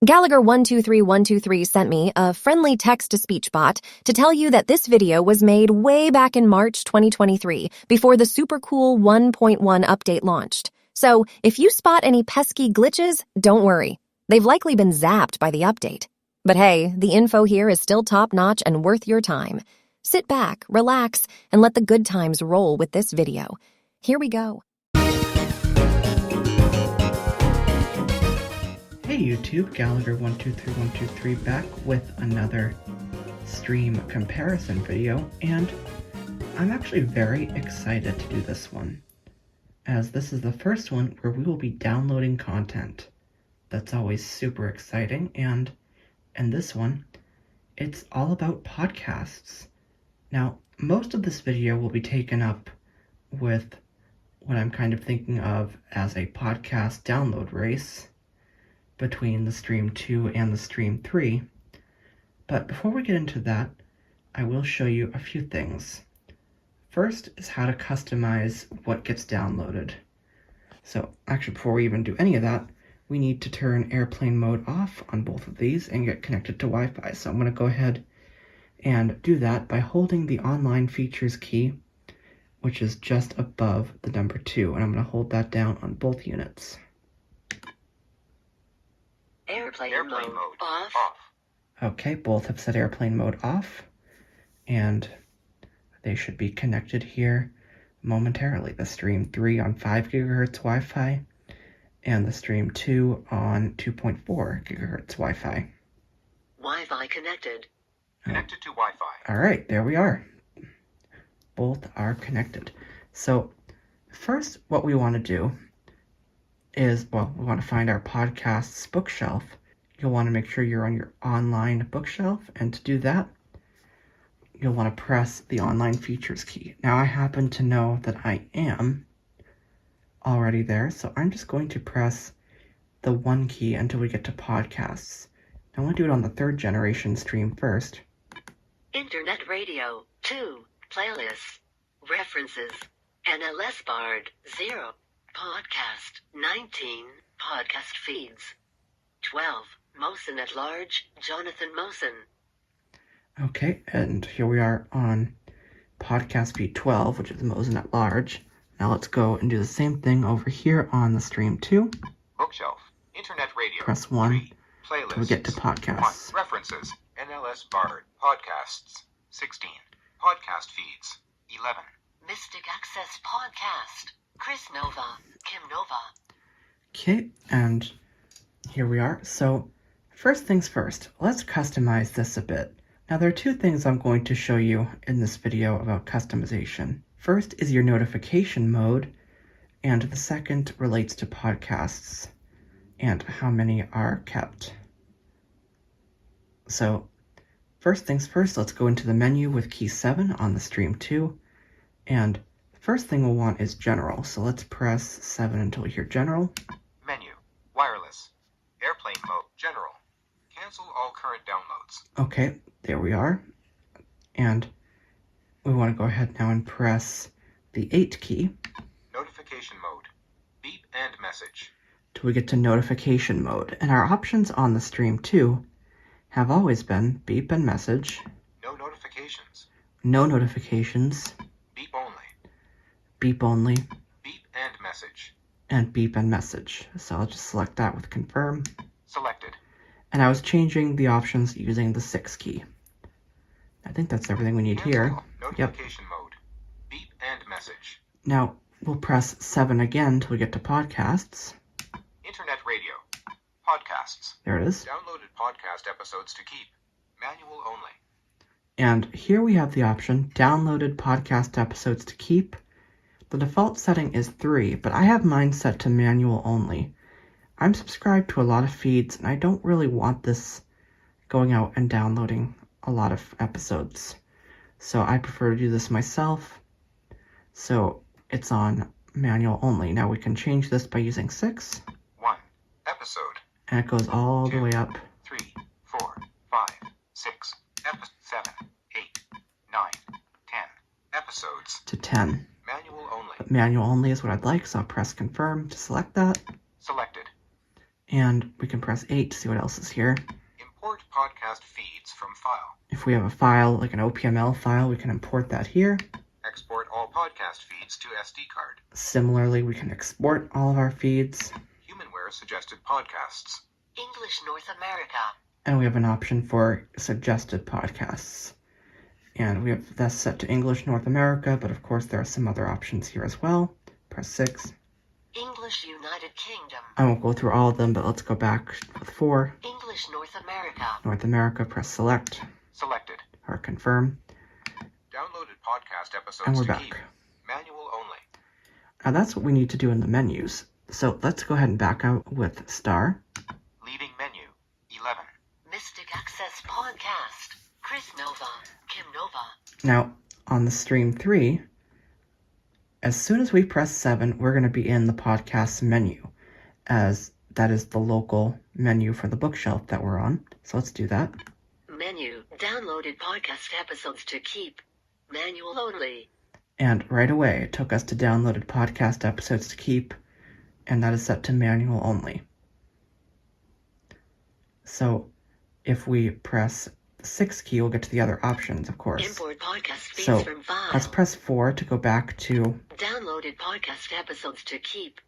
Gallagher123123 sent me a friendly text-to-speech bot to tell you that this video was made way back in March 2023, before the super cool 1.1 update launched. So if you spot any pesky glitches, don't worry. They've likely been zapped by the update. But hey, the info here is still top-notch and worth your time. Sit back, relax, and let the good times roll with this video. Here we go. Hey YouTube, Gallagher123123 back with another stream comparison video, and I'm actually very excited to do this one, as this is the first one where we will be downloading content. That's always super exciting, and in this one, it's all about podcasts. Now, most of this video will be taken up with what I'm kind of thinking of as a podcast download race between the Stream 2 and the Stream 3. But before we get into that, I will show you a few things. First is how to customize what gets downloaded. So actually, before we even do any of that, we need to turn airplane mode off on both of these and get connected to Wi-Fi. So I'm going to go ahead and do that by holding the online features key, which is just above the number 2, and I'm going to hold that down on both units. Airplane mode off. Okay, both have set airplane mode off, and they should be connected here momentarily. The Stream 3 on 5 GHz Wi-Fi, and the Stream 2 on 2.4 GHz Wi-Fi. Wi-Fi connected. Connected to Wi-Fi. Alright, there we are. Both are connected. So, first what we want to do is, well, we want to find our podcasts bookshelf. You'll want to make sure you're on your online bookshelf, and to do that, you'll want to press the online features key. Now, I happen to know that I am already there, so I'm just going to press the 1 key until we get to podcasts. Now, I want to do it on the 3rd generation stream first. Internet radio 2 playlists references NLS Bard 0 podcast 19 podcast feeds 12 Mosen at large Jonathan Mosen. Okay, and here we are on podcast feed 12, which is Mosen at large. Now let's go and do the same thing over here on the Stream 2. Bookshelf, Internet radio. Press 1 playlists. till we get to podcasts. 1 references NLS Bard podcasts 16 podcast feeds 11 Mystic Access podcast Chris Nova, Kim Nova. Okay, and here we are. So first things first, let's customize this a bit. Now there are 2 things I'm going to show you in this video about customization. First is your notification mode, and the second relates to podcasts and how many are kept. So first things first, let's go into the menu with key 7 on the Stream 2, and first thing we'll want is General, so let's press 7 until we hear General. Menu, wireless, airplane mode, General. Cancel all current downloads. Okay, there we are. And we want to go ahead now and press the 8 key. Notification mode, beep and message. Till we get to notification mode. And our options on the Stream 2 have always been beep and message, No notifications, no notifications, beep only, beep only, beep and message. and beep and message. So I'll just select that with confirm. Selected. And I was changing the options using the 6 key. I think that's everything we need here. Yep. Notification mode, beep and message. Now we'll press 7 again till we get to podcasts. Internet radio, podcasts. There it is. Downloaded podcast episodes to keep. Manual only. And here we have the option, downloaded podcast episodes to keep. The default setting is 3, but I have mine set to manual only. I'm subscribed to a lot of feeds, and I don't really want this going out and downloading a lot of episodes. So I prefer to do this myself. So it's on manual only. Now we can change this by using 6. 1 episode. And it goes all the way up 3, 4, 5, 6, 7, 8, 9, 10 episodes. to 10. Manual only. But manual only is what I'd like, so I'll press confirm to select that. Selected. And we can press 8 to see what else is here. Import podcast feeds from file. If we have a file, like an OPML file, we can import that here. Export all podcast feeds to SD card. Similarly, we can export all of our feeds. Humanware suggested podcasts. English North America. And we have an option for suggested podcasts. And we have that set to English North America, but of course there are some other options here as well. Press 6. English United Kingdom. I won't go through all of them, but let's go back with 4. English North America. North America, press select Selected. or confirm. Downloaded podcast episodes And we're to back. keep. Manual only. Now that's what we need to do in the menus. So let's go ahead and back out with star. Leaving menu. 11. Mystic Access Podcast. Chris Nova. Kim Nova. Now on the stream 3, as soon as we press 7, we're going to be in the podcast menu, as that is the local menu for the bookshelf that we're on. So let's do that. Menu. Downloaded podcast episodes to keep. Manual only. And right away, it took us to downloaded podcast episodes to keep, and that is set to manual only. So if we press the 6 key, we'll get to the other options, of course. Import podcast feeds So from file. let's press 4 to go back to Downloaded podcast episodes to keep.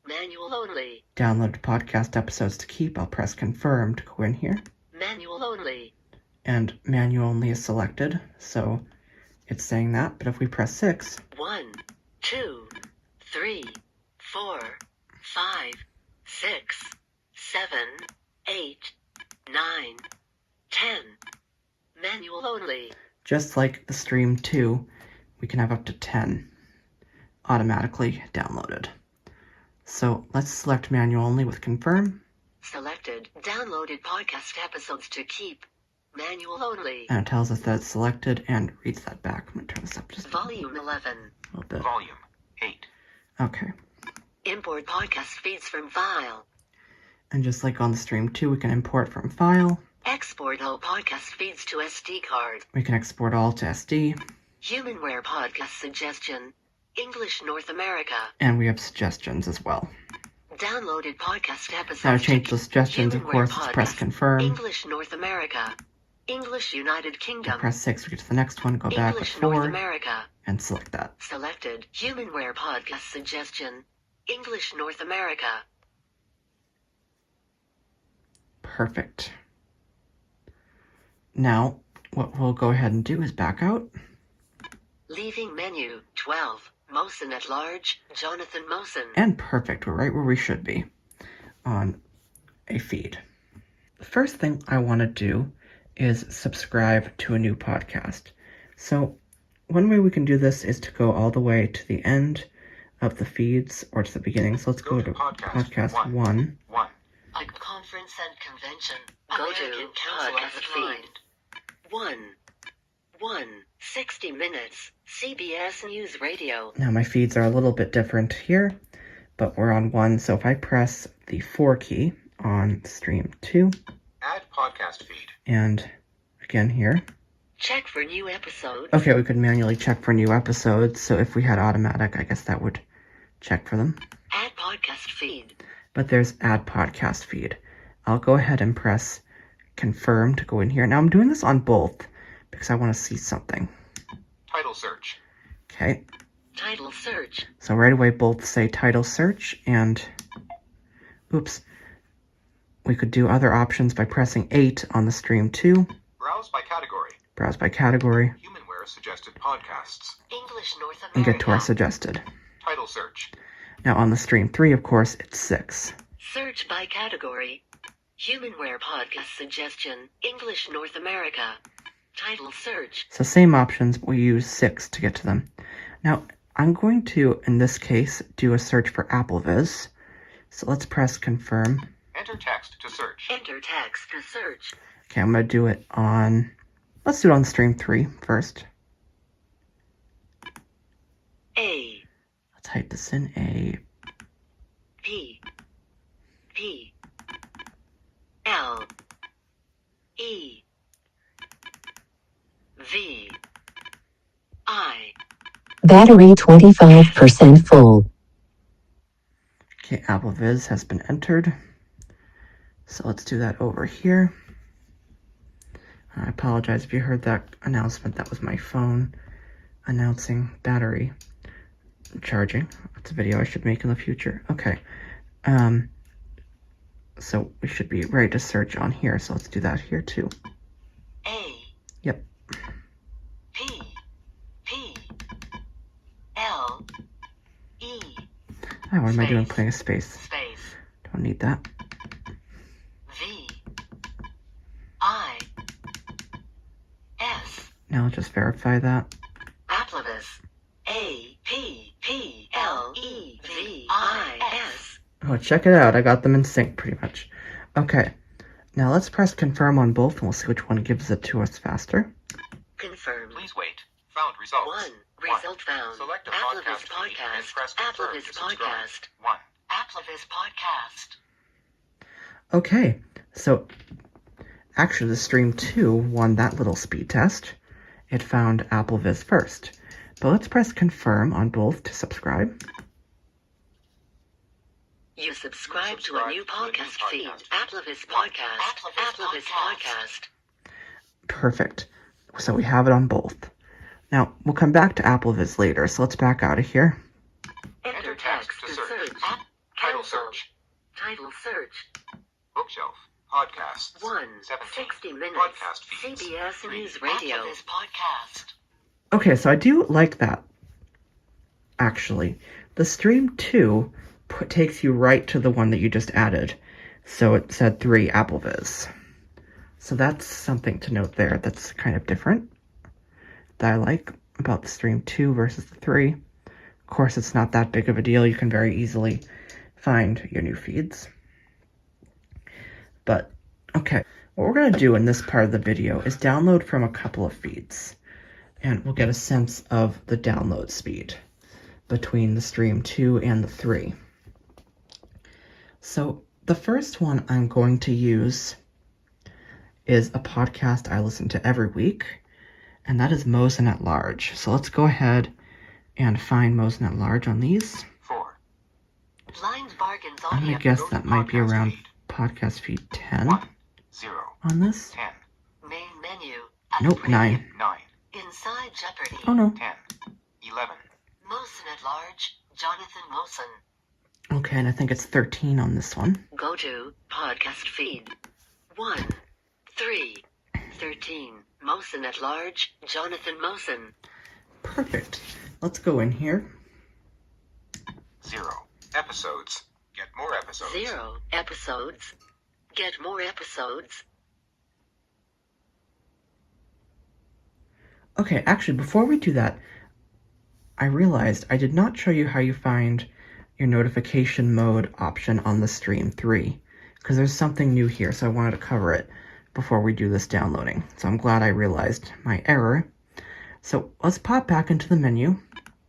Manual only. downloaded podcast episodes to keep. I'll press confirm to go in here. Manual only. And manual only is selected, so it's saying that. But if we press 6, 1, 2, 3, 4, 5, 6, 7, 8, 9, 10. Manual only. just like the stream 2, we can have up to 10 automatically downloaded. So let's select manual only with confirm, Selected. Downloaded podcast episodes to keep. Manual only. and it tells us that it's selected and reads that back. I'm going to turn this up just a Volume 11. little bit. Volume. 8. Okay. Import podcast feeds from file. And just like on the stream 2, we can import from file. Export all podcast feeds to SD card. We can export all to SD. Humanware podcast suggestion. English North America. And we have suggestions as well. Downloaded podcast episodes. Now to change the suggestions, of Humanware course, let's press podcast. confirm. English North America. English United Kingdom. Press 6, we get to the next one, go back with English North 4, America. and select that. Selected. Humanware podcast suggestion. English North America. Perfect. Now, what we'll go ahead and do is back out. Leaving menu. 12. Mosen at large. Jonathan Mosen. And perfect, we're right where we should be on a feed. The first thing I want to do is subscribe to a new podcast. So one way we can do this is to go all the way to the end of the feeds or to the beginning. So let's go to podcast 1. 1. A conference and convention. Go to podcast feed. 1. 60 minutes. CBS News Radio. Now my feeds are a little bit different here, but we're on 1. So if I press the 4 key on stream 2, Add podcast feed. and again here, Check for new episodes. okay, we could manually check for new episodes. So if we had automatic, I guess that would check for them. Add podcast feed. But there's add podcast feed. I'll go ahead and press confirm to go in here. Now I'm doing this on both because I want to see something. Title search. Okay, Title search. so right away both say title search, and oops, we could do other options by pressing 8 on the stream 2. Browse by category. Browse by category, Humanware suggested podcasts. English North America. and get to our suggested. Title search. Now on the stream 3, of course, it's 6. Search by category. Humanware podcast suggestion. English North America. Title search. So same options, but we use 6 to get to them. Now, I'm going to, in this case, do a search for AppleVis. So let's press confirm. Enter text to search. Enter text to search. Okay, I'm going to do it on, let's do it on stream 3 first. A. I'll type this in, A. P. P. L. E. V. I. Battery 25% full. Okay, AppleVis has been entered. So let's do that over here. I apologize if you heard that announcement. That was my phone announcing battery charging. That's a video I should make in the future. Okay. So we should be ready to search on here. So let's do that here too. A. Yep. P. P. L. E. Oh, what am I doing Space. putting a space? Space. Don't need that. V. I. S. Now let's just verify that. Applevis. A. P. P. L. E. V. I. S. Oh, check it out. I got them in sync pretty much. Okay. Now let's press confirm on both and we'll see which one gives it to us faster. Confirmed. Please wait. Found results. 1. Result found. Select a Applevis podcast feed and podcast. press confirm Applevis to subscribe. podcast. 1. Applevis podcast. Okay. So actually the Stream 2 won that little speed test. It found Applevis first. But let's press confirm on both to subscribe. You subscribe to a new podcast feed. Applevis podcast. Applevis podcast. Perfect. So we have it on both. Now, we'll come back to Applevis later, so let's back out of here. Enter text to search. Title search. Title search. Bookshelf. Podcasts. 1. 17. 60 minutes. Podcast feeds. CBS 3. News Radio. Applevis podcast. Okay, so I do like that, actually. The Stream 2 takes you right to the one that you just added. So it said 3 Applevis. So that's something to note there that's kind of different that I like about the Stream 2 versus the 3. Of course, it's not that big of a deal. You can very easily find your new feeds. But, okay, what we're going to do in this part of the video is download from a couple of feeds. And we'll get a sense of the download speed between the Stream 2 and the 3. So the first one I'm going to use is a podcast I listen to every week, and that is Mosen at Large. So let's go ahead and find Mosen at Large on these. 4. Blind Bargains I'm Audio. going to guess Go to that might be podcast around feed. podcast feed 10 1. 0. on this. 10. Main menu. Nope, Preview. 9. 9. Inside Jeopardy. Oh no. 10. 11. Mosen at Large. Jonathan Mosen. Okay, and I think it's 13 on this one. Go to podcast feed. 1. 3. 13. Mosen at Large. Jonathan Mosen. Perfect. Let's go in here. 0. Episodes. Get more episodes. 0. Episodes. Get more episodes. Okay, actually, before we do that, I realized I did not show you how you find your notification mode option on the Stream 3, because there's something new here, so I wanted to cover it before we do this downloading. So I'm glad I realized my error. So let's pop back into the menu.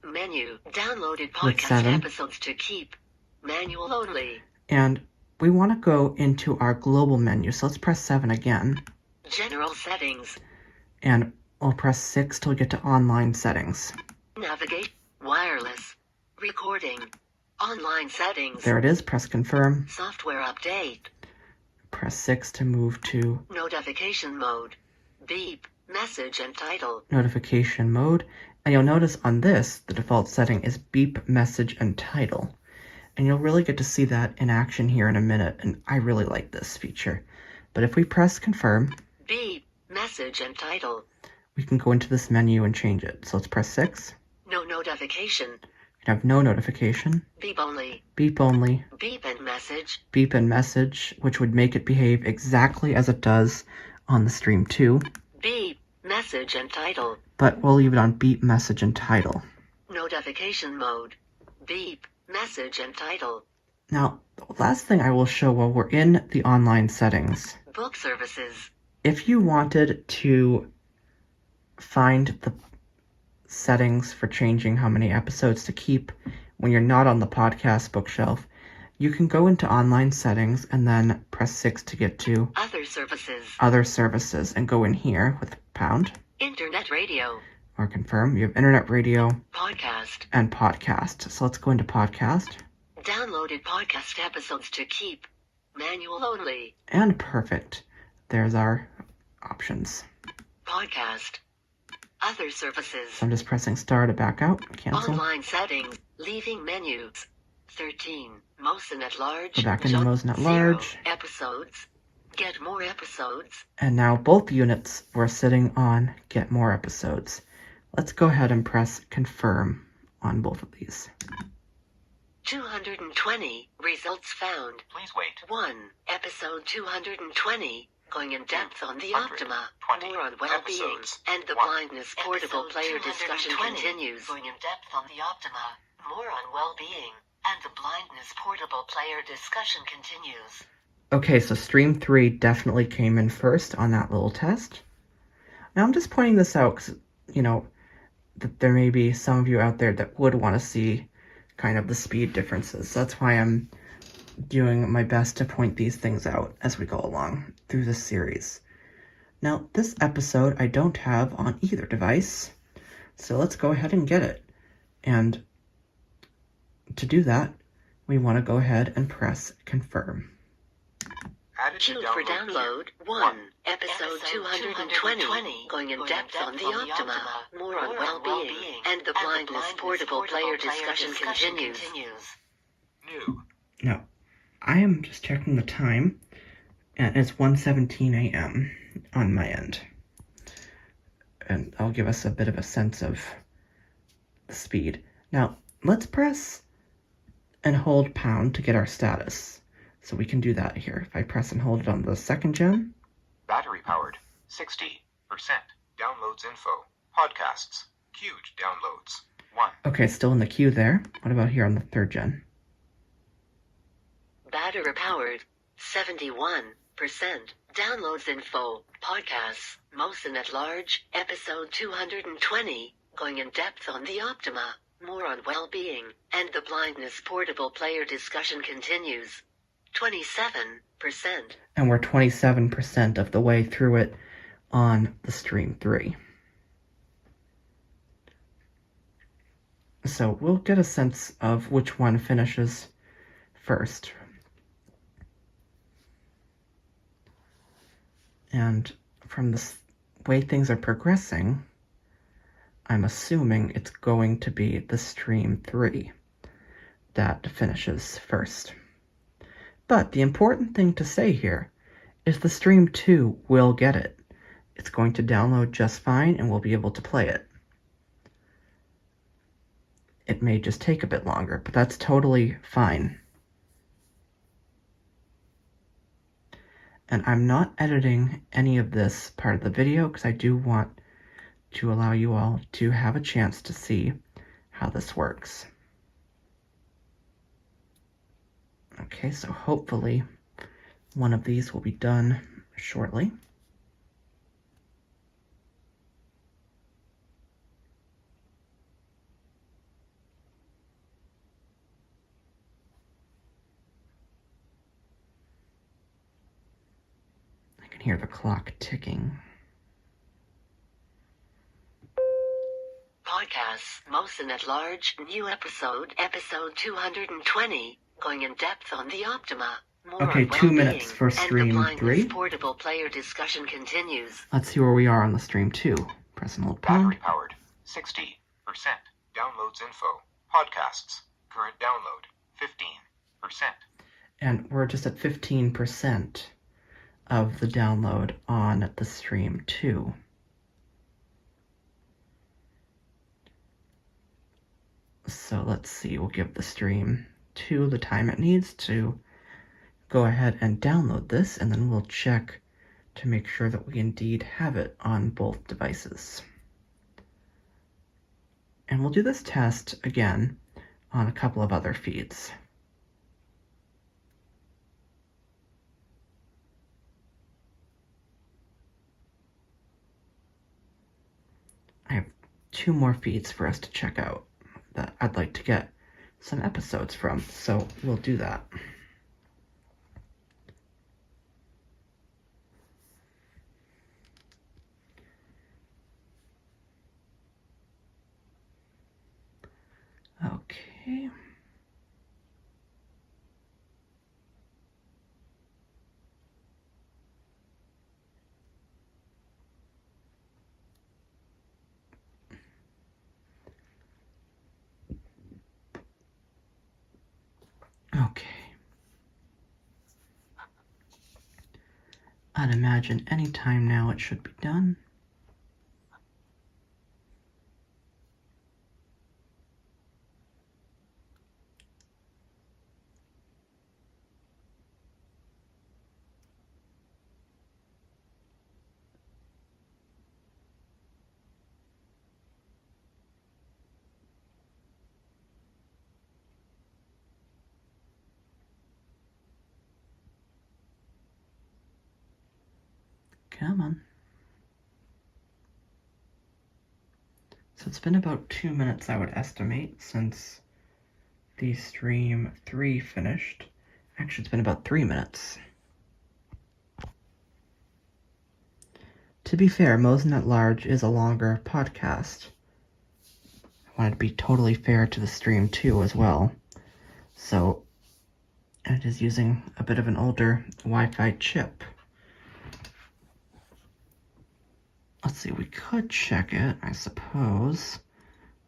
Menu. Downloaded With podcast 7. episodes to keep. Manual only. And we want to go into our global menu, so let's press 7 again. General settings. And we'll press 6 till we get to online settings. Navigate. Wireless. Recording. Online settings. There it is, press confirm. Software update. Press 6 to move to Notification mode. Beep. Message and title. notification mode. And you'll notice on this, the default setting is beep, message, and title. And you'll really get to see that in action here in a minute, and I really like this feature. But if we press confirm, Beep. Message and title. we can go into this menu and change it. So let's press 6. No notification. We can have no notification, Beep only. beep only, Beep and message. beep and message, which would make it behave exactly as it does on the Stream 2. Beep. Message and title. But we'll leave it on beep, message, and title. Notification mode. Beep. Message and title. Now, the last thing I will show while we're in the online settings, Book services. if you wanted to find the settings for changing how many episodes to keep when you're not on the podcast bookshelf, you can go into online settings and then press 6 to get to Other services. other services and go in here with pound Internet radio. or confirm. You have internet radio Podcast. and podcast. So let's go into podcast. Downloaded podcast episodes to keep. Manual only. And perfect. There's our options. Podcast. Other services. So I'm just pressing star to back out, cancel. Online settings. Leaving menus. 13. Mosin at large. Go back into Mosin at 0 large. episodes. Get more episodes. And now both units were sitting on get more episodes. Let's go ahead and press confirm on both of these. 220. Results found. Please wait. 1. Episode 220. Going in depth on the 120 Optima. More on well-being. episodes. And the 1. blindness portable Episode player discussion 220. continues. Going in depth on the Optima. More on well-being. And the blindness portable player discussion continues. Okay, so stream 3 definitely came in first on that little test. Now I'm just pointing this out because, you know, that there may be some of you out there that would want to see kind of the speed differences. So that's why I'm doing my best to point these things out as we go along through this series. Now, this episode I don't have on either device, so let's go ahead and get it. And to do that, we want to go ahead and press confirm. Added to Queued for download. download. 1. Episode 220. Going in depth on the Optima. More on well-being. And the blindness portable player discussion continues. New. Now, I am just checking the time, and it's 1:17 a.m. on my end. And I'll give us a bit of a sense of the speed. Now, let's press and hold pound to get our status. So we can do that here. If I press and hold it on the second gen. Battery powered. 60%. Downloads info. Podcasts. Queued downloads. 1. Okay, still in the queue there. What about here on the third gen? Battery powered. 71%. Downloads info. Podcasts. Mosin at large. Episode 220. Going in depth on the Optima. More on well-being. And the blindness portable player discussion continues. 27%. And we're 27% of the way through it on the stream 3. So we'll get a sense of which one finishes first. And from the way things are progressing, I'm assuming it's going to be the stream 3 that finishes first. But the important thing to say here is the stream 2 will get it. It's going to download just fine and we'll be able to play it. It may just take a bit longer, but that's totally fine. And I'm not editing any of this part of the video because I do want to allow you all to have a chance to see how this works. Okay, so hopefully one of these will be done shortly. I can hear the clock ticking. Podcasts. Mosin at large. New episode. Episode 220. Going in depth on the Optima. More Okay, on 2 well-being. minutes for stream and the blindness 3. portable player discussion continues. Let's see where we are on the stream 2. Press and hold Battery pound. powered. 60%. Downloads info. Podcasts. Current download. 15%. And we're just at 15% of the download on the stream 2. So let's see, we'll give the stream 2 the time it needs to go ahead and download this, and then we'll check to make sure that we indeed have it on both devices. And we'll do this test again on a couple of other feeds. I have 2 more feeds for us to check out that I'd like to get some episodes from, so we'll do that. Okay. I'd imagine any time now it should be done. Come on. So it's been about 2 minutes, I would estimate, since the stream 3 finished. Actually, it's been about 3 minutes. To be fair, Mosen at Large is a longer podcast. I wanted to be totally fair to the stream too as well. So it is using a bit of an older Wi-Fi chip. Let's see, we could check it, I suppose.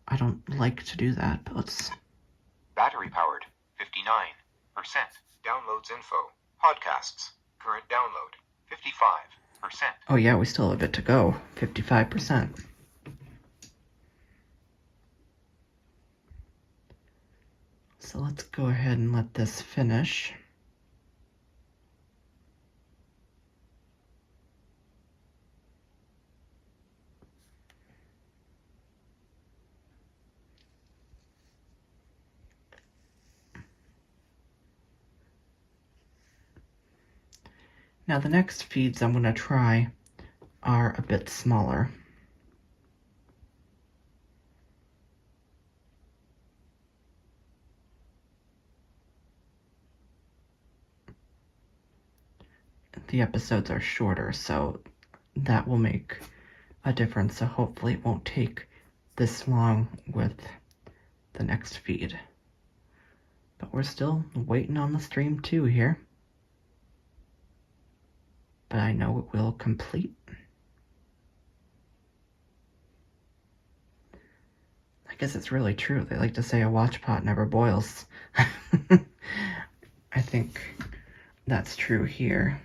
I don't like to do that, but let's... Battery powered, 59%. Downloads info. Podcasts. Current download, 55%. Oh yeah, we still have a bit to go. 55%. So let's go ahead and let this finish. Now the next feeds I'm going to try are a bit smaller. The episodes are shorter, so that will make a difference. So hopefully it won't take this long with the next feed. But we're still waiting on the stream 2 here. But I know it will complete. I guess it's really true. They like to say a watch pot never boils. I think that's true here.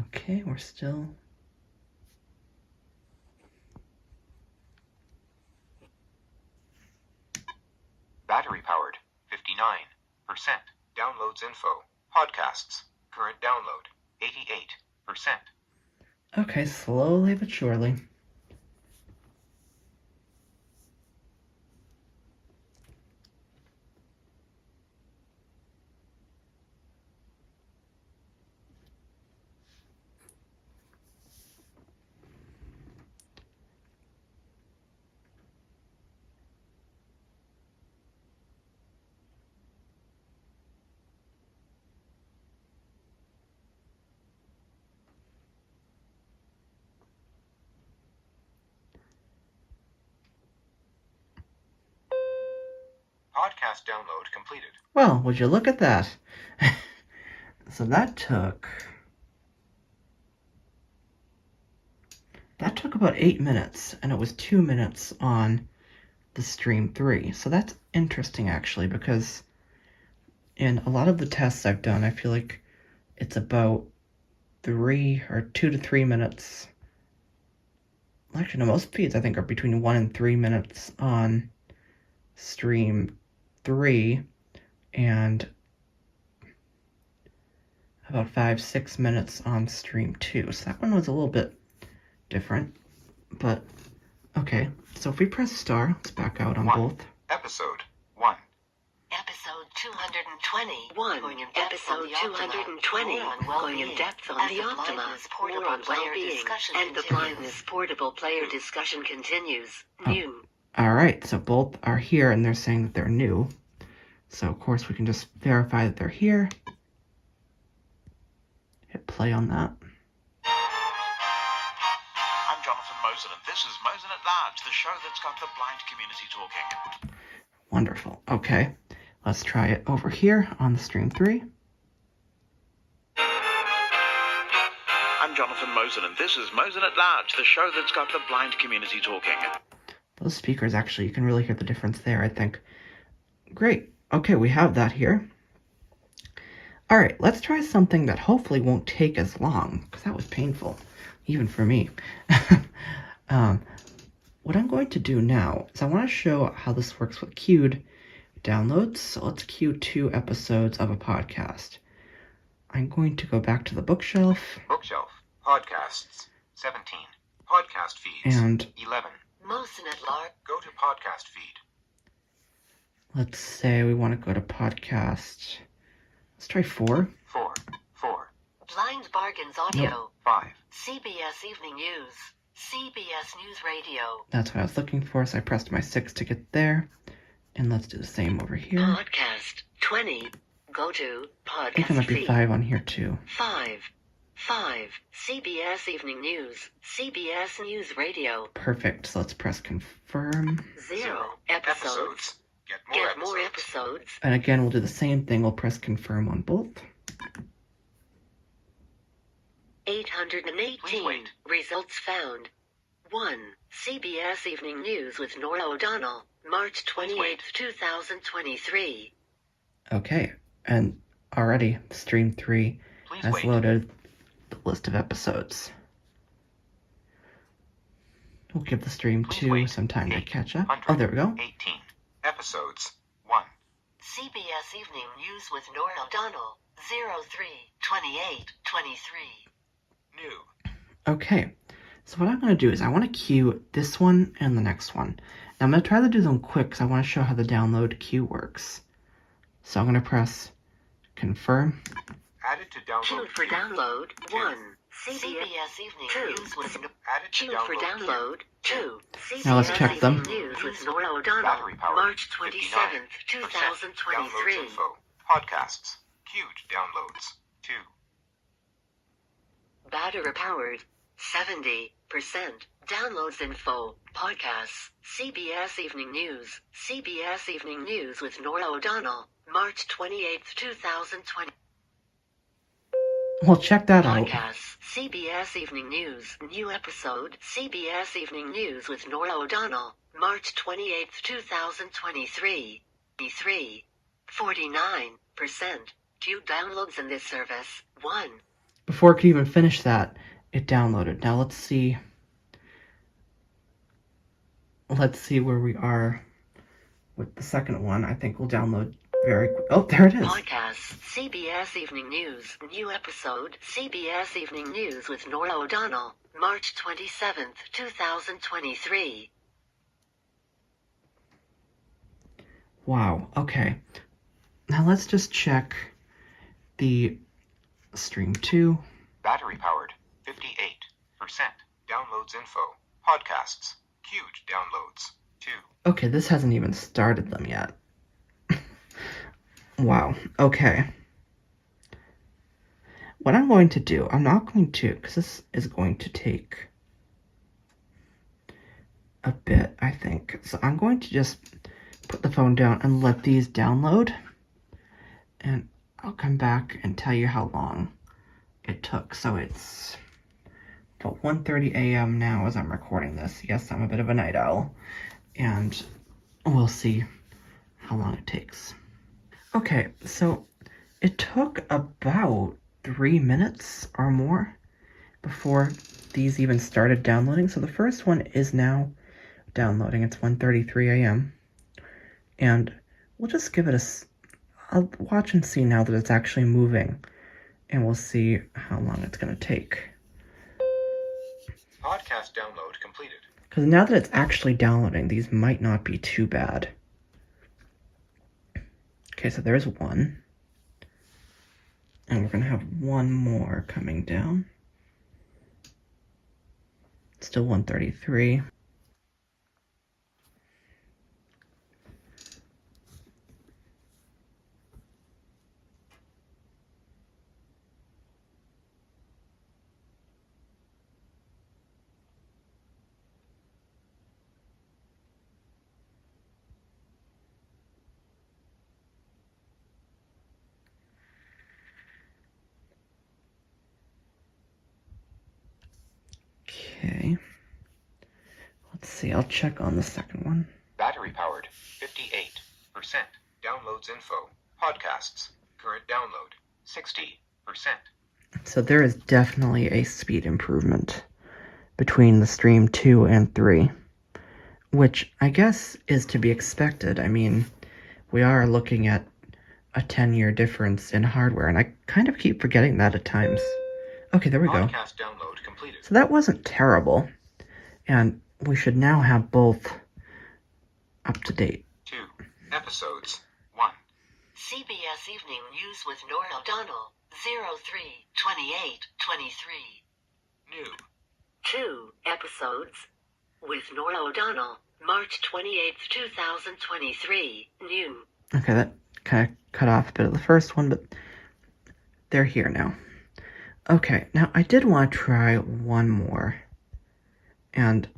Okay, we're still... Battery powered, 59%. Downloads info. Podcasts. Current download, 88%. Okay, slowly but surely. Podcast download completed. Well, would you look at that? So that took about 8 minutes, and it was 2 minutes on the stream 3. So that's interesting, actually, because in a lot of the tests I've done, I feel like it's about 2 to 3 minutes. Actually, no, most feeds I think are between 1 and 3 minutes on stream 3, and about 5-6 minutes on stream 2. So that one was a little bit different, but okay. So if we press star, let's back out on both. Episode 1. Episode 220. One, Going in depth on episode the Optima. 220, More on going well-being. in depth on And the the Optima, blindness portable more on player well-being, discussion and the continues. blindness portable player discussion continues. New. Alright, so both are here and they're saying that they're new. So of course we can just verify that they're here. Hit play on that. I'm Jonathan Mosen, and this is Mosen at Large, the show that's got the blind community talking. Wonderful. Okay, let's try it over here on the stream 3. I'm Jonathan Mosen, and this is Mosen at Large, the show that's got the blind community talking. Those speakers, actually, you can really hear the difference there, I think. Great. Okay, we have that here. All right, let's try something that hopefully won't take as long, because that was painful, even for me. What I'm going to do now is I want to show how this works with queued downloads. So let's queue 2 episodes of a podcast. I'm going to go back to the bookshelf. Bookshelf. Podcasts. 17. Podcast feeds. And 11. Mosen at large. Go to podcast feed. let's say we want to go to podcast. Let's try 4. 4. 4. Blind Bargains Audio. 5. CBS Evening News. CBS News Radio. That's what I was looking for, so I pressed my 6 to get there. And let's do the same over here. Podcast 20. Go to I think there podcast might be feed. 5 on here too. 5. CBS Evening News. CBS News Radio. Perfect, so let's press confirm. 0. Episodes. Get more episodes. episodes. And again, we'll do the same thing. We'll press confirm on both. 818. Please wait. Results found. 1. CBS Evening News with Nora O'Donnell. March Please 28th, wait. 2023. Okay, and already stream 3 Please has wait. loaded the list of episodes. We'll give the stream Please 2 wait. some time to 8, catch up. 100, Oh, there we go. 18. Episodes. 1. CBS Evening News with Nora O'Donnell. 03 28 23. New. Okay, so what I'm going to do is I want to queue this one and the next one. Now I'm going to try to do them quick because I want to show how the download queue works. So I'm going to press confirm. Added to download. Queued for download. 1. CBS Evening 2. News with Added to Queued for download. 2. Now let's CBS check them. Evening News with Nora O'Donnell. Battery power. March 59%. 27th, Downloads 2023. info. Podcasts. Queued downloads. 2. Battery powered. 70%. Downloads info. Podcasts. CBS Evening News. CBS Evening News with Nora O'Donnell. March 28th, 2020. Well, check that out. Podcasts. CBS Evening News. New episode. CBS Evening News with Nora O'Donnell. March 28th, 2023. 49%. Queued downloads in this service. 1. Before it could even finish that, it downloaded. Now let's see. Let's see where we are with the second one. I think we'll download very quick. Oh, there it is. Podcasts. CBS Evening News. New episode. CBS Evening News with Nora O'Donnell. March 27th, 2023. Wow, okay. Now let's just check the stream 2. Battery powered. 58%. Downloads info. Podcasts. Queued downloads. 2. Okay, this hasn't even started them yet. Wow, okay. What I'm going to do, I'm not going to, because this is going to take a bit, I think. So I'm going to just put the phone down and let these download. And I'll come back and tell you how long it took. So it's about 1:30 a.m. now as I'm recording this. Yes, I'm a bit of a night owl. And we'll see how long it takes. Okay, so it took about 3 minutes or more before these even started downloading. So the first one is now downloading. It's 1:33 a.m. And we'll just give it I'll watch and see now that it's actually moving. And we'll see how long it's going to take. Podcast download completed. Because now that it's actually downloading, these might not be too bad. Okay, Okay, so there's one. And we're going to have one more coming down. Still 133. Okay. Let's see, I'll check on the second one. Battery powered, 58%. Downloads info, podcasts. Current download, 60%. So there is definitely a speed improvement between the Stream 2 and 3, which I guess is to be expected. I mean, we are looking at a 10-year difference in hardware, and I kind of keep forgetting that at times. Okay, there we go. Podcast download completed. So that wasn't terrible, and we should now have both up to date. 2 episodes. 1. CBS Evening News with Nora O'Donnell, 03/28/23. New. 2 episodes with Nora O'Donnell, March 28th, 2023. New. Okay, that kind of cut off a bit of the first one, but they're here now. Okay, now I did want to try one more. And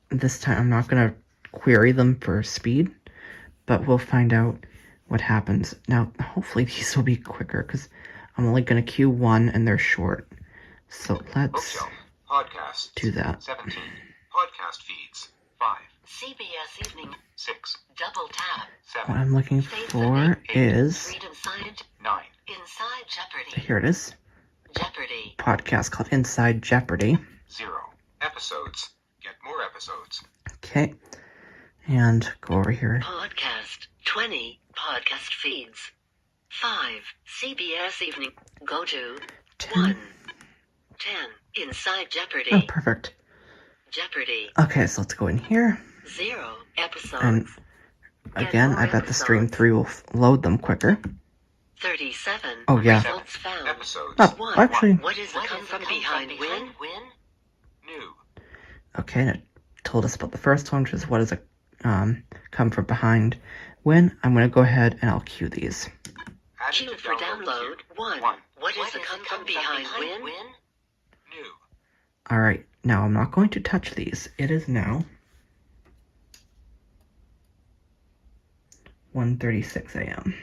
this time I'm not going to query them for speed, but we'll find out what happens. Now, hopefully these will be quicker, because I'm only going to queue one and they're short. So let's Bookshelf. Podcasts. do that. 17. Podcast feeds. 5. CBS Evening, 6. double tap. What 7. I'm looking for is... Freedom Science, 9. Inside Jeopardy. Here it is. Jeopardy. Podcast called Inside Jeopardy. 0 episodes. Get more episodes. Okay. And go over here. Podcast 20 podcast feeds. 5 CBS Evening. Go to 1 10 Inside Jeopardy. Oh, perfect. Jeopardy. Okay, so let's go in here. 0 episodes. And again, more I bet the Stream episodes. 3 will load them quicker. 37 Oh, yeah. results found. Episodes. Oh, 1 actually... What is the come from behind win? New. Okay, and it told us about the first one, which is what is a come from behind when. I'm going to go ahead and I'll queue these. Added Queue to for download. queue. 1 What is the come from behind win? New. Alright, now I'm not going to touch these. It is now 1:36 a.m.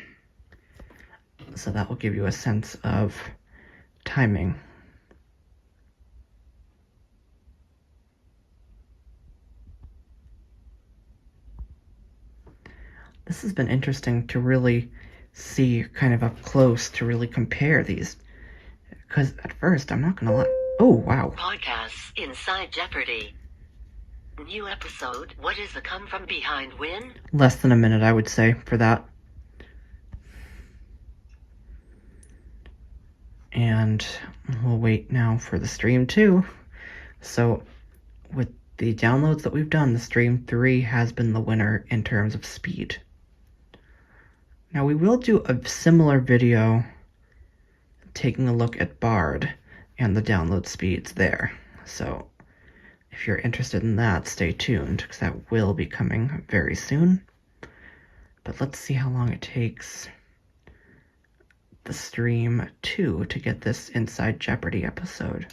So that will give you a sense of timing. This has been interesting to really see kind of up close, to really compare these. Because at first, I'm not going to lie. Oh, wow. Podcasts Inside Jeopardy. New episode. What is the come from behind win? Less than a minute, I would say, for that. And we'll wait now for the Stream 2. So, with the downloads that we've done, the Stream 3 has been the winner in terms of speed. Now, we will do a similar video taking a look at Bard and the download speeds there. So, if you're interested in that, stay tuned, because that will be coming very soon. But let's see how long it takes the Stream 2 to get this Inside Jeopardy episode.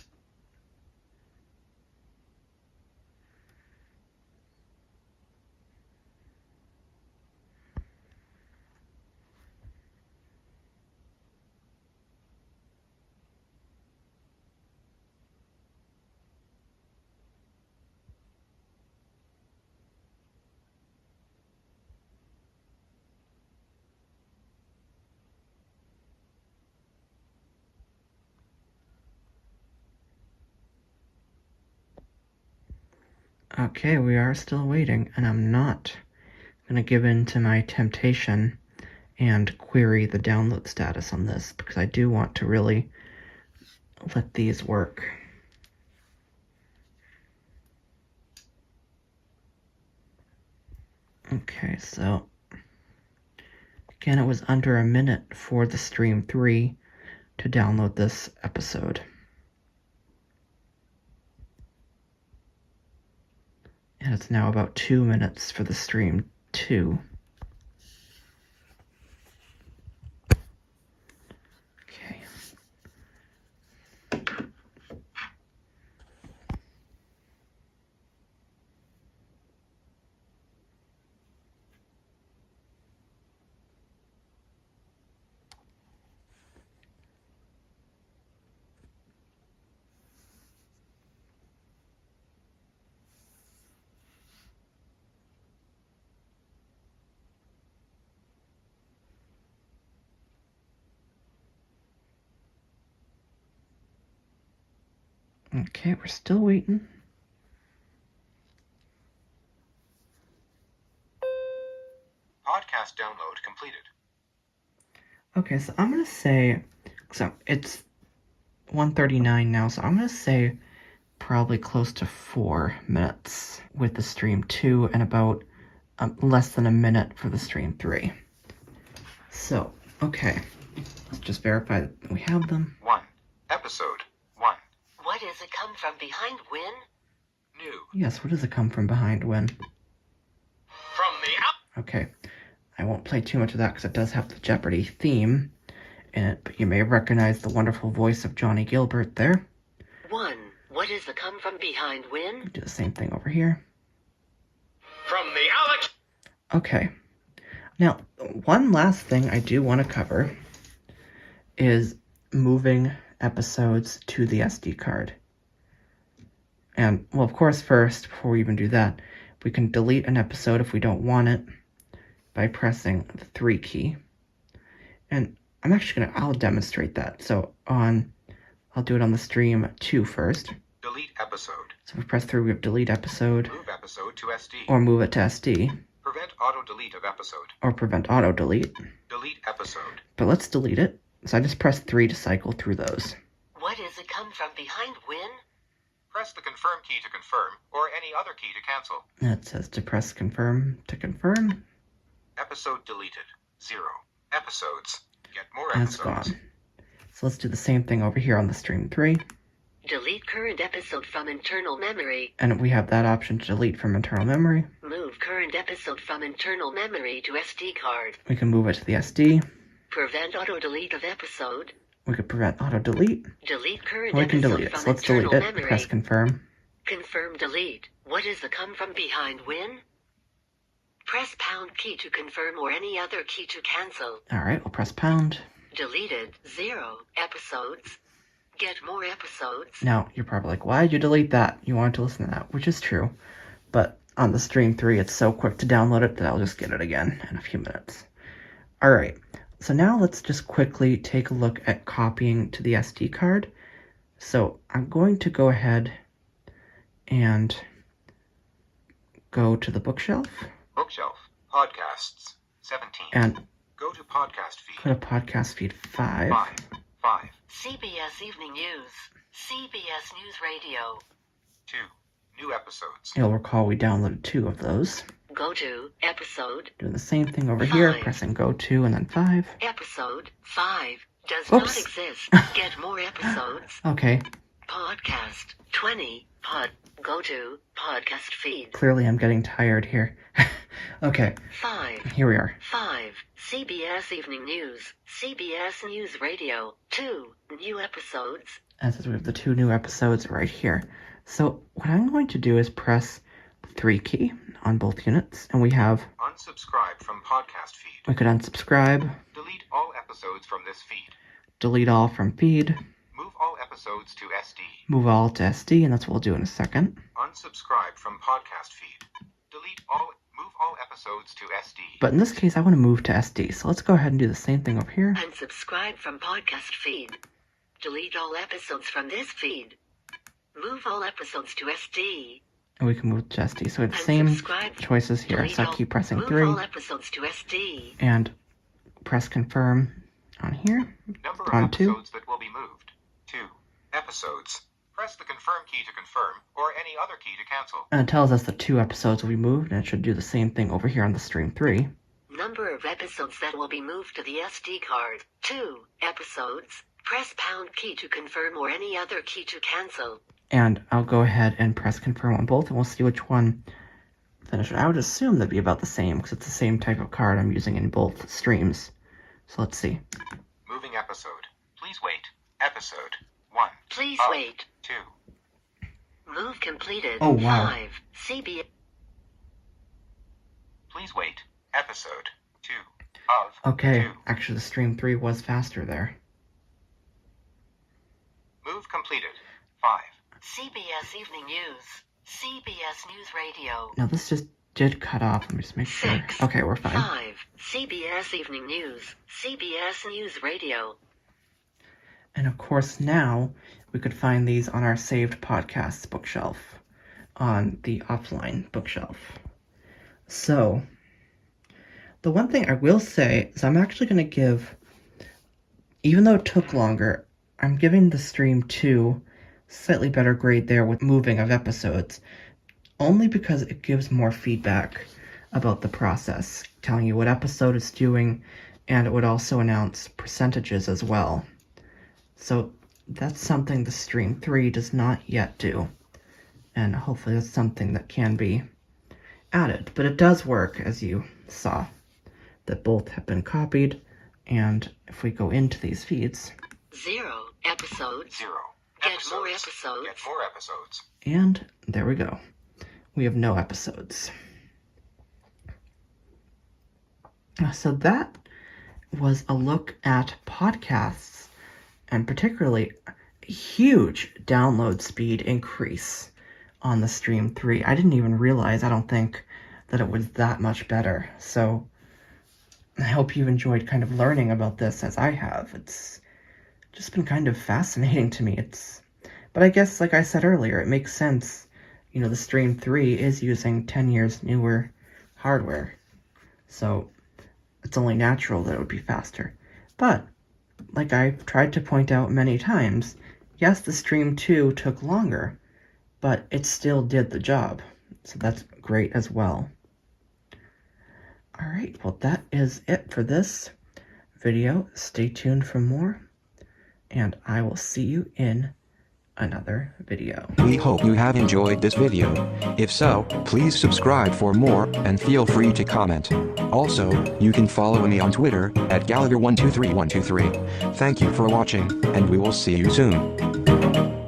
Okay, we are still waiting, and I'm not going to give in to my temptation and query the download status on this, because I do want to really let these work. Okay, so Again, it was under a minute for the Stream 3 to download this episode. And it's now about 2 minutes for the Stream 2. Okay. Okay, we're still waiting. Podcast download completed. Okay, so I'm going to say, so it's 1:39 now, so I'm going to say probably close to 4 minutes with the Stream 2 and about less than a minute for the Stream 3. So, okay, let's just verify that we have them. 1. Episode 1. What is it come from behind win? New. Yes, what does it come from behind when? From the out. Okay, I won't play too much of that because it does have the Jeopardy theme in it, but you may recognize the wonderful voice of Johnny Gilbert there. 1. What is the come from behind win? Do the same thing over here. From the Alex. Okay, now one last thing I do want to cover is moving episodes to the SD card. And, well, of course, first, before we even do that, we can delete an episode if we don't want it by pressing the 3 key. And I'm actually I'll demonstrate that. So I'll do it on the Stream 2 first. Delete episode. So if we press 3, we have delete episode, Move episode to SD. or move it to SD, Prevent auto delete of episode. or prevent auto delete. Delete episode. But let's delete it. So I just press 3 to cycle through those. What is it come from behind win? Press the confirm key to confirm, or any other key to cancel. And it says to press confirm to confirm. Episode deleted. 0. Episodes. Get more And it's episodes. gone. So let's do the same thing over here on the Stream 3. Delete current episode from internal memory. And we have that option to delete from internal memory. Move current episode from internal memory to SD card. We can move it to the SD. Prevent auto delete of episode. We could prevent auto delete. Delete current Or we can episode delete it. from So let's internal delete it. memory. Press confirm. Confirm delete. What is the come from behind win? Press pound key to confirm or any other key to cancel. Alright, we'll press pound. Deleted 0 episodes. Get more episodes. Now, you're probably like, why did you delete that? You wanted to listen to that, which is true. But on the Stream 3, it's so quick to download it that I'll just get it again in a few minutes. Alright, so now let's just quickly take a look at copying to the SD card. So I'm going to go ahead and go to the bookshelf Bookshelf. Podcasts. 17. and Go to podcast feed. go to podcast feed 5. 5. CBS Evening News. CBS News Radio. 2. New episodes. You'll recall we downloaded 2 of those. Go to episode. Doing the same thing over here, 5. pressing go to and then 5. Episode 5 does Oops. not exist. Get more episodes. Okay, Podcast 20. Go to podcast feed. clearly I'm getting tired here. Okay, 5. here we are. 5. CBS Evening News. CBS News Radio. 2. New episodes. And since we have the 2 new episodes right here. So what I'm going to do is press the 3 key on both units, and we have, Unsubscribe from podcast feed. we could unsubscribe, Delete all episodes from this feed. delete all from feed, Move all episodes to SD. move all to SD, and that's what we'll do in a second. Unsubscribe from podcast feed. Move all episodes to SD. But in this case, I want to move to SD, so let's go ahead and do the same thing over here. Unsubscribe from podcast feed. Delete all episodes from this feed. Move all episodes to SD. And we can move to SD, so we have the same Unsubscribe. choices here. Delete So I all- keep pressing move 3, all episodes to SD. and press confirm on here. Number of On 2. episodes that will be moved. 2. Episodes. Press the confirm key to confirm, or any other key to cancel. And it tells us that 2 episodes will be moved, and it should do the same thing over here on the Stream 3. Number number of episodes that will be moved to the SD card. 2 episodes. Press pound key to confirm or any other key to cancel. And I'll go ahead and press confirm on both, and we'll see which one finishes. I would assume they'd be about the same, because it's the same type of card I'm using in both streams. So let's see. Moving episode. Please wait. Episode 1. Please of wait. 2. Move completed. Oh, wow. 5. CBS. Please wait. Episode 2 of Okay, 2. actually the stream 3 was faster there. Move completed. 5. CBS Evening News. CBS News Radio. Now this just did cut off. Let me just make sure. 6. Okay, we're fine. 5. CBS Evening News. CBS News Radio. And of course now we could find these on our saved podcasts bookshelf, on the offline bookshelf. So, the one thing I will say is I'm actually going to give, even though it took longer, I'm giving the stream 2 slightly better grade there with moving of episodes, only because it gives more feedback about the process, telling you what episode it's doing, and it would also announce percentages as well. So that's something the stream 3 does not yet do, and hopefully that's something that can be added. But it does work, as you saw, that both have been copied, and if we go into these feeds, 0 episodes. 0. Get episodes. more episodes. Get more episodes. and there we go. We have no episodes. So that was a look at podcasts, and particularly a huge download speed increase on the Stream 3. I didn't even realize, I don't think, that it was that much better. So I hope you've enjoyed kind of learning about this as I have. It's just been kind of fascinating to me. But I guess, like I said earlier, it makes sense. You know, the Stream 3 is using 10 years newer hardware. So it's only natural that it would be faster. But, like I've tried to point out many times, yes, the Stream 2 took longer, but it still did the job. So that's great as well. Alright, well that is it for this video. Stay tuned for more, and I will see you in another video. We hope you have enjoyed this video. If so, please subscribe for more, and feel free to comment. Also, you can follow me on Twitter, at Gallagher123123. Thank you for watching, and we will see you soon.